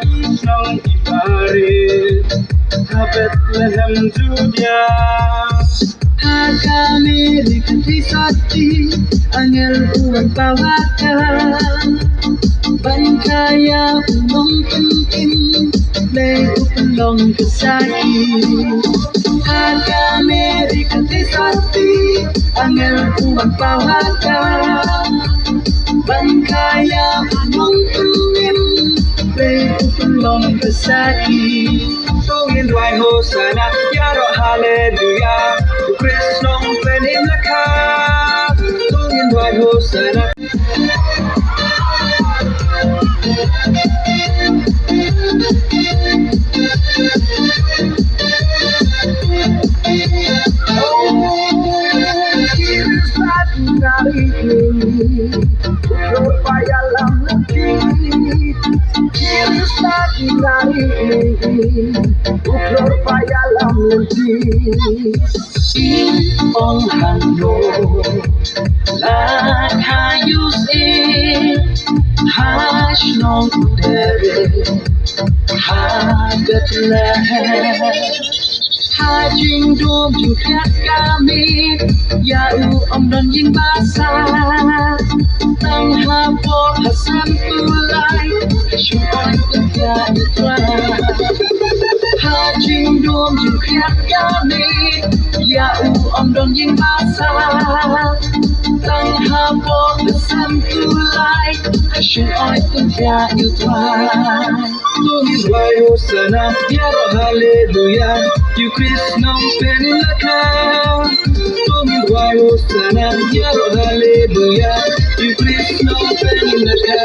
Isang ibarit ha Bethlehem Judia Kami dikati angel uang pawakan Bankaya unong penting Lay upelong kesaki Kami dikati angel uang pawakan Bankaya unong penting Lay upelong kesaki Tungin duai Hosana Yaro Hallelujah Krishnong penim laka Tungin duai Hosana Uklor payalam lenti Ong hano Lat hayus Hash nong udere Hagat leher Hajing dum jing khiat kami Yau om don jing basa Tang hapor hasan tulai Syukur kerja iklan Hajing dum jing khiat kami Yau om don jing basa Tang hapor hasan tulai Syukur kerja iklan Tungin duai Hosana Yaro Hallelujah You Krishnong penim laka Tungin duai Hosana Yaro Hallelujah You Krishnong penim laka